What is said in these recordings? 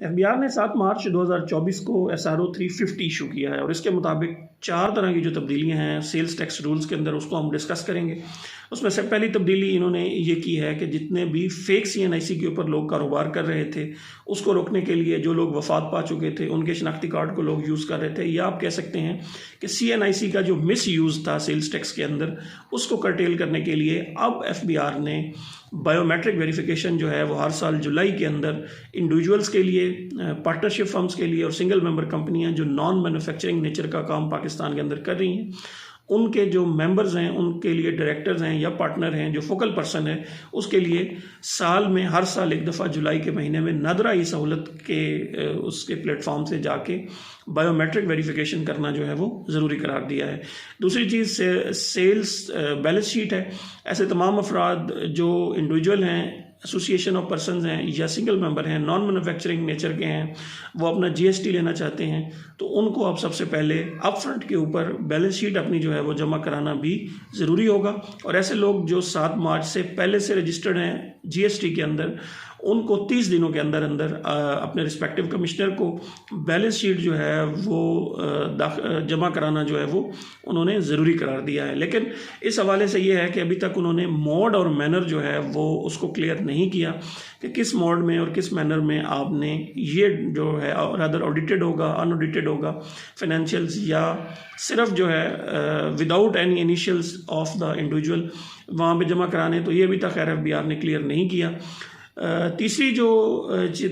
FBR ने 7 मार्च 2024 को SRO 350 issue किया है और इसके मुताबिक 4 तरह की जो तब्दीलियां हैं सेल्स टैक्स रूल्स के अंदर, उसको हम डिस्कस करेंगे। उसमें से पहली तब्दीली इन्होंने ये की है कि जितने भी फेक सीएनआईसी के ऊपर लोग कारोबार कर रहे थे, उसको रोकने के लिए जो लोग वफात पा चुके थे उनके शनाख्ती कार्ड को लोग यूज़ कर रहे थे, या आप कह सकते हैं कि सीएनआईसी का जो मिस यूज़ था सेल्स टैक्स के अंदर, उसको कर्टेल करने के लिए अब एफबीआर ने बायोमेट्रिक वेरिफिकेशन जो है वो हर साल जुलाई के अंदर इंडिविजुअल्स के लिए, पार्टनरशिप फर्म्स के लिए और सिंगल मेंबर कंपनियां जो नॉन मैन्युफैक्चरिंग नेचर का काम पाकिस्तान के अंदर कर रही हैं, उनके जो मेंबर्स हैं, उनके लिए डायरेक्टर्स हैं या पार्टनर हैं, जो फोकल पर्सन है, उसके लिए साल में हर साल एक दफ़ा जुलाई के महीने में नदरा ई सहूलत के उसके प्लेटफॉर्म से जाके बायोमेट्रिक वेरिफिकेशन करना जो है वो ज़रूरी करार दिया है। दूसरी चीज़ सेल्स बैलेंस शीट है। ऐसे तमाम अफराद जो इंडिविजुअल हैं, एसोसिएशन ऑफ पर्सनस हैं या सिंगल मेंबर हैं, नॉन मैन्युफैक्चरिंग नेचर के हैं, वो अपना जीएसटी लेना चाहते हैं, तो उनको अब सबसे पहले अप फ्रंट के ऊपर बैलेंस शीट अपनी जो है वो जमा कराना भी ज़रूरी होगा। और ऐसे लोग जो 7 मार्च से पहले से रजिस्टर्ड हैं जीएसटी के अंदर, उनको 30 दिनों के अंदर अंदर अपने रिस्पेक्टिव कमिश्नर को बैलेंस शीट जो है वो जमा कराना जो है वो उन्होंने ज़रूरी करार दिया है। लेकिन इस हवाले से ये है कि अभी तक उन्होंने मोड और मैनर जो है वो उसको क्लियर नहीं किया कि किस मोड में और किस मैनर में आपने ये जो है अदर ऑडिटेड होगा, अनऑडिटेड होगा फाइनेंशियल्स, या सिर्फ जो है without any initials of the individual वहाँ पे जमा कराने, तो ये अभी तक खैर एफबीआर ने क्लियर नहीं किया। तीसरी जो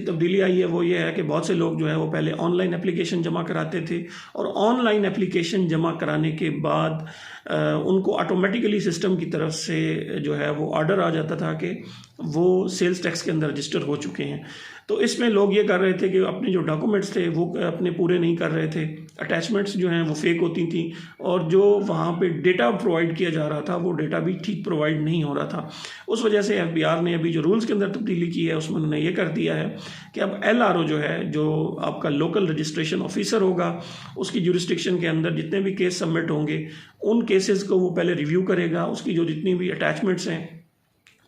तब्दीली आई है वो ये है कि बहुत से लोग जो है वो पहले ऑनलाइन एप्लीकेशन जमा कराते थे और ऑनलाइन एप्लीकेशन जमा कराने के बाद उनको ऑटोमेटिकली सिस्टम की तरफ से जो है वो ऑर्डर आ जाता था कि वो सेल्स टैक्स के अंदर रजिस्टर हो चुके हैं। तो इसमें लोग ये कर रहे थे कि अपने जो डॉक्यूमेंट्स थे वो अपने पूरे नहीं कर रहे थे, अटैचमेंट्स जो हैं वो फेक होती थी, और जो वहाँ पे डेटा प्रोवाइड किया जा रहा था वो डेटा भी ठीक प्रोवाइड नहीं हो रहा था। उस वजह से एफबीआर ने अभी जो रूल्स के अंदर तब्दीली की है उसमें उन्होंने ये कर दिया है कि अब एलआरओ जो है, जो आपका लोकल रजिस्ट्रेशन ऑफिसर होगा, उसकी ज्यूरिसडिक्शन के अंदर जितने भी केस सबमिट होंगे उन केसेस को वो पहले रिव्यू करेगा। उसकी जो जितनी भी अटैचमेंट्स हैं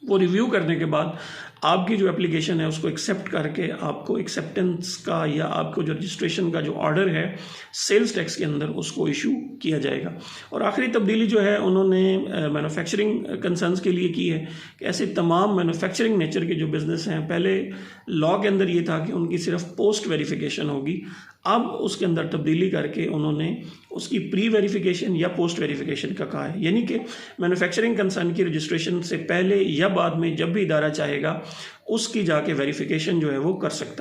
वो रिव्यू करने के बाद आपकी जो एप्लीकेशन है उसको एक्सेप्ट करके आपको एक्सेप्टेंस का या आपको जो रजिस्ट्रेशन का जो ऑर्डर है सेल्स टैक्स के अंदर उसको इशू किया जाएगा। और आखिरी तब्दीली जो है उन्होंने मैन्युफैक्चरिंग कंसर्न्स के लिए की है कि ऐसे तमाम मैन्युफैक्चरिंग नेचर के जो बिज़नेस हैं, पहले लॉ के अंदर ये था कि उनकी सिर्फ पोस्ट वेरिफिकेशन होगी, अब उसके अंदर तब्दीली करके उन्होंने उसकी प्री वेरिफिकेशन या पोस्ट वेरिफिकेशन का कहा है। यानी कि मैन्युफैक्चरिंग कंसर्न की रजिस्ट्रेशन से पहले या बाद में जब भी इदारा चाहेगा उसकी जाके वेरिफिकेशन जो है वो कर सकता है।